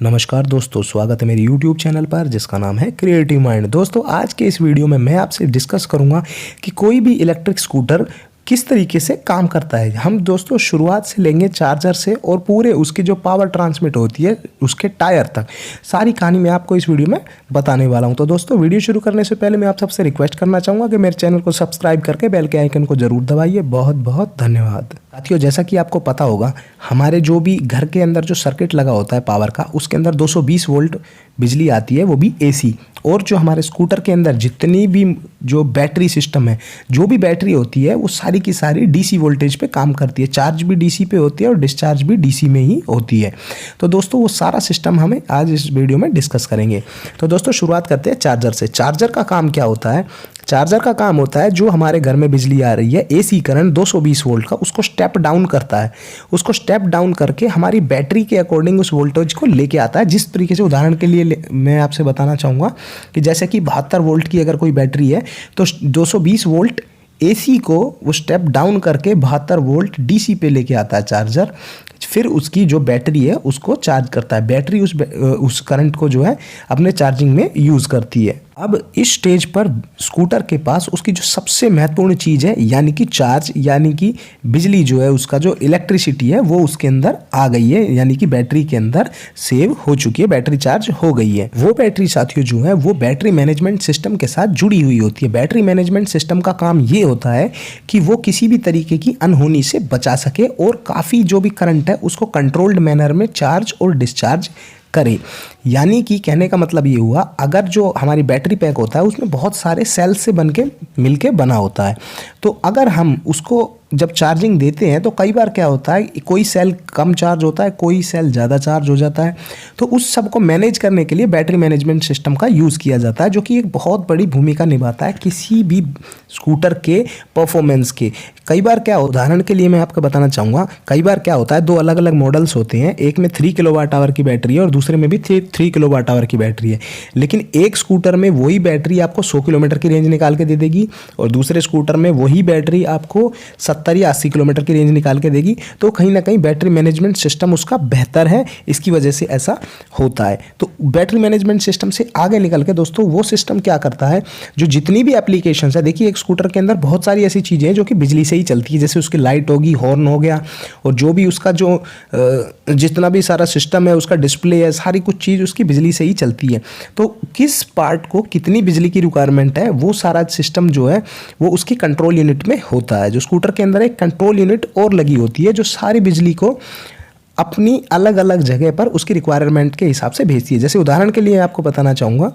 नमस्कार दोस्तों, स्वागत है मेरे YouTube चैनल पर जिसका नाम है क्रिएटिव माइंड। दोस्तों आज के इस वीडियो में मैं आपसे डिस्कस करूंगा कि कोई भी इलेक्ट्रिक स्कूटर किस तरीके से काम करता है। हम दोस्तों शुरुआत से लेंगे चार्जर से और पूरे उसकी जो पावर ट्रांसमिट होती है उसके टायर तक, सारी कहानी मैं आपको इस वीडियो में बताने वाला हूं। तो दोस्तों वीडियो शुरू करने से पहले मैं आप सबसे रिक्वेस्ट करना चाहूँगा कि मेरे चैनल को सब्सक्राइब करके बेल के आइकन को जरूर दबाइए। बहुत बहुत धन्यवाद। साथियों, जैसा कि आपको पता होगा, हमारे जो भी घर के अंदर जो सर्किट लगा होता है पावर का, उसके अंदर 220 वोल्ट बिजली आती है, वो भी एसी। और जो हमारे स्कूटर के अंदर जितनी भी जो बैटरी सिस्टम है, जो भी बैटरी होती है, वो सारी की सारी डीसी वोल्टेज पे काम करती है। चार्ज भी डीसी पे होती है और डिस्चार्ज भी डीसी में ही होती है। तो दोस्तों वो सारा सिस्टम हमें आज इस वीडियो में डिस्कस करेंगे। तो दोस्तों शुरुआत करते हैं चार्जर से। चार्जर का काम क्या होता है? चार्जर का काम होता है जो हमारे घर में बिजली आ रही है, एसी करंट 220 वोल्ट का, उसको स्टेप डाउन करता है। उसको स्टेप डाउन करके हमारी बैटरी के अकॉर्डिंग उस वोल्टेज को लेके आता है। जिस तरीके से, उदाहरण के लिए मैं आपसे बताना चाहूँगा कि जैसे कि 72 वोल्ट की अगर कोई बैटरी है तो 220 वोल्ट एसी को वो स्टेप डाउन करके 72 वोल्ट डीसी पे लेके आता है चार्जर। फिर उसकी जो बैटरी है उसको चार्ज करता है। बैटरी उस करंट को जो है अपने चार्जिंग में यूज़ करती है। अब इस स्टेज पर स्कूटर के पास उसकी जो सबसे महत्वपूर्ण चीज़ है, यानी कि चार्ज, यानी कि बिजली जो है, उसका जो इलेक्ट्रिसिटी है वो उसके अंदर आ गई है, यानी कि बैटरी के अंदर सेव हो चुकी है, बैटरी चार्ज हो गई है। वो बैटरी साथियों जो है वो बैटरी मैनेजमेंट सिस्टम के साथ जुड़ी हुई होती है। बैटरी मैनेजमेंट सिस्टम का काम ये होता है कि वो किसी भी तरीके की अनहोनी से बचा सके और काफ़ी जो भी करंट है उसको कंट्रोल्ड मैनर में चार्ज और डिस्चार्ज करे। यानी कि कहने का मतलब ये हुआ, अगर जो हमारी बैटरी पैक होता है उसमें बहुत सारे सेल से बन के मिल के बना होता है, तो अगर हम उसको जब चार्जिंग देते हैं तो कई बार क्या होता है, कोई सेल कम चार्ज होता है, कोई सेल ज़्यादा चार्ज हो जाता है। तो उस सब को मैनेज करने के लिए बैटरी मैनेजमेंट सिस्टम का यूज़ किया जाता है, जो कि एक बहुत बड़ी भूमिका निभाता है किसी भी स्कूटर के परफॉर्मेंस के। कई बार क्या, उदाहरण के लिए मैं आपको बताना चाहूँगा, कई बार क्या होता है, दो अलग अलग मॉडल्स होते हैं। एक में 3 किलोवाट आवर की बैटरी है और दूसरे में भी 3 किलोवाट आवर की बैटरी है। लेकिन एक स्कूटर में वही बैटरी आपको 100 किलोमीटर की रेंज निकाल के दे देगी और दूसरे स्कूटर में वही बैटरी आपको 70 या 80 किलोमीटर की रेंज निकाल के देगी। तो कहीं ना कहीं बैटरी मैनेजमेंट सिस्टम उसका बेहतर है, इसकी वजह से ऐसा होता है। तो बैटरी मैनेजमेंट सिस्टम से आगे निकल के दोस्तों वो सिस्टम क्या करता है, जो जितनी भी एप्लीकेशंस है, देखिए एक स्कूटर के अंदर बहुत सारी ऐसी चीज़ें हैं जो कि बिजली से ही चलती है। जैसे उसकी लाइट होगी, हॉर्न हो गया, और जो भी उसका जो जितना भी सारा सिस्टम है, उसका डिस्प्ले है, सारी कुछ चीज़ उसकी बिजली से ही चलती है। तो किस पार्ट को कितनी बिजली की रिक्वायरमेंट है, वो सारा सिस्टम जो है वो उसकी कंट्रोल यूनिट में होता है। जो स्कूटर के अंदर एक कंट्रोल यूनिट और लगी होती है जो सारी बिजली को अपनी अलग अलग जगह पर उसकी रिक्वायरमेंट के हिसाब से भेजती है। जैसे उदाहरण के लिए आपको बताना चाहूँगा,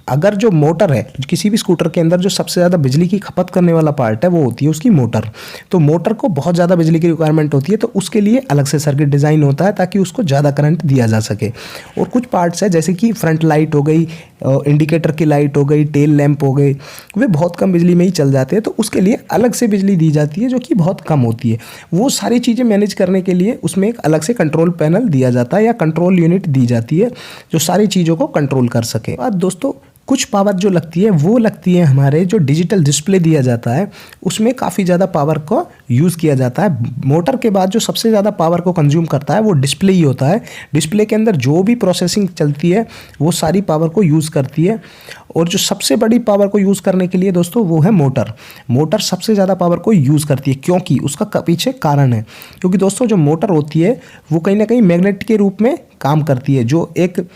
अगर जो मोटर है किसी भी स्कूटर के अंदर, जो सबसे ज़्यादा बिजली की खपत करने वाला पार्ट है वो होती है उसकी मोटर। तो मोटर को बहुत ज़्यादा बिजली की रिक्वायरमेंट होती है, तो उसके लिए अलग से सर्किट डिज़ाइन होता है ताकि उसको ज़्यादा करंट दिया जा सके। और कुछ पार्ट्स है जैसे कि फ्रंट लाइट हो गई, इंडिकेटर की लाइट हो गई, टेल लैंप हो गई, वे बहुत कम बिजली में ही चल जाते हैं, तो उसके लिए अलग से बिजली दी जाती है जो कि बहुत कम होती है। वो सारी चीज़ें मैनेज करने के लिए उसमें एक अलग से कंट्रोल पैनल दिया जाता है या कंट्रोल यूनिट दी जाती है जो सारी चीज़ों को कंट्रोल कर सके। अब दोस्तों कुछ पावर जो लगती है वो लगती है हमारे जो डिजिटल डिस्प्ले दिया जाता है, उसमें काफ़ी ज़्यादा पावर को यूज़ किया जाता है। मोटर के बाद जो सबसे ज़्यादा पावर को कंज्यूम करता है वो डिस्प्ले ही होता है। डिस्प्ले के अंदर जो भी प्रोसेसिंग चलती है वो सारी पावर को यूज़ करती है। और जो सबसे बड़ी पावर को यूज़ करने के लिए दोस्तों वो है मोटर। मोटर सबसे ज़्यादा पावर को यूज़ करती है, क्योंकि उसका पीछे कारण है। क्योंकि दोस्तों जो मोटर होती है वो कहीं ना कहीं मैग्नेट के रूप में काम करती है। जो एक,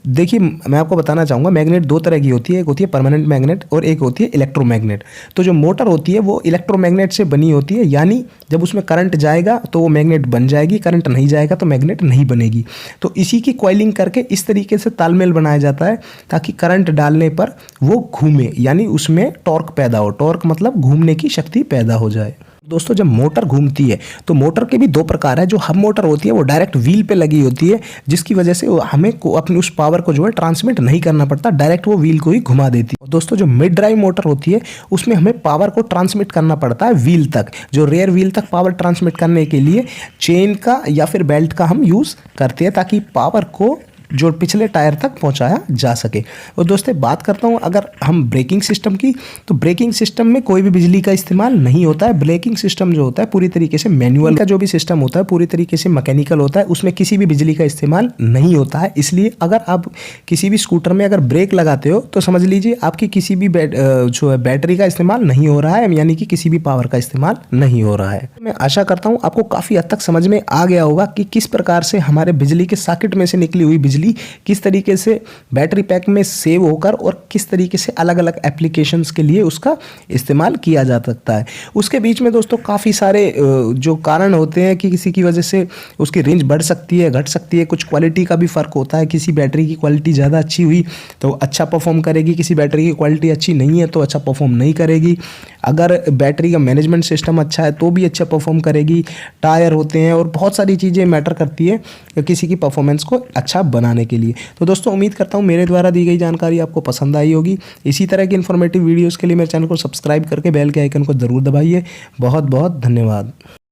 देखिए मैं आपको बताना चाहूँगा, मैग्नेट दो तरह की होती है, एक होती है परमानेंट मैग्नेट और एक होती है इलेक्ट्रोमैग्नेट। तो जो मोटर होती है वो इलेक्ट्रोमैग्नेट से बनी होती है, यानी जब उसमें करंट जाएगा तो वो मैग्नेट बन जाएगी, करंट नहीं जाएगा तो मैग्नेट नहीं बनेगी। तो इसी की कॉइलिंग करके इस तरीके से तालमेल बनाया जाता है ताकि करंट डालने पर वो घूमे, यानी उसमें टॉर्क पैदा हो। टॉर्क मतलब घूमने की शक्ति पैदा हो जाए। दोस्तों जब मोटर घूमती है तो मोटर के भी दो प्रकार है। जो हब मोटर होती है वो डायरेक्ट व्हील पे लगी होती है, जिसकी वजह से हमें अपनी उस पावर को जो है ट्रांसमिट नहीं करना पड़ता, डायरेक्ट वो व्हील को ही घुमा देती है। और दोस्तों जो मिड ड्राइव मोटर होती है उसमें हमें पावर को ट्रांसमिट करना पड़ता है व्हील तक। जो रेयर व्हील तक पावर ट्रांसमिट करने के लिए चेन का या फिर बेल्ट का हम यूज़ करते हैं ताकि पावर को जो पिछले टायर तक पहुंचाया जा सके। और दोस्तों बात करता हूं अगर हम ब्रेकिंग सिस्टम की, तो ब्रेकिंग सिस्टम में कोई भी बिजली का इस्तेमाल नहीं होता है। ब्रेकिंग सिस्टम जो होता है पूरी तरीके से मैनुअल का जो भी सिस्टम होता है पूरी तरीके से मैकेनिकल होता है, उसमें किसी भी बिजली का इस्तेमाल नहीं होता है। इसलिए अगर आप किसी भी स्कूटर में अगर ब्रेक लगाते हो तो समझ लीजिए आपकी किसी भी जो है बैटरी का इस्तेमाल नहीं हो रहा है, यानी कि किसी भी पावर का इस्तेमाल नहीं हो रहा है। मैं आशा करता हूँ आपको काफ़ी हद तक समझ में आ गया होगा कि किस प्रकार से हमारे बिजली के सॉकेट में से निकली हुई बिजली किस तरीके से बैटरी पैक में सेव होकर और किस तरीके से अलग अलग एप्लीकेशंस के लिए उसका इस्तेमाल किया जा सकता है। उसके बीच में दोस्तों काफ़ी सारे जो कारण होते हैं कि किसी की वजह से उसकी रेंज बढ़ सकती है, घट सकती है, कुछ क्वालिटी का भी फ़र्क होता है। किसी बैटरी की क्वालिटी ज़्यादा अच्छी हुई तो अच्छा परफॉर्म करेगी, किसी बैटरी की क्वालिटी अच्छी नहीं है तो अच्छा परफॉर्म नहीं करेगी। अगर बैटरी का मैनेजमेंट सिस्टम अच्छा है तो भी अच्छा परफॉर्म करेगी। टायर होते हैं और बहुत सारी चीज़ें मैटर करती है किसी की परफॉर्मेंस को अच्छा बनाने के लिए। तो दोस्तों उम्मीद करता हूँ मेरे द्वारा दी गई जानकारी आपको पसंद आई होगी। इसी तरह की इन्फॉर्मेटिव वीडियोज़ के लिए मेरे चैनल को सब्सक्राइब करके बेल के आइकन को ज़रूर दबाइए। बहुत बहुत धन्यवाद।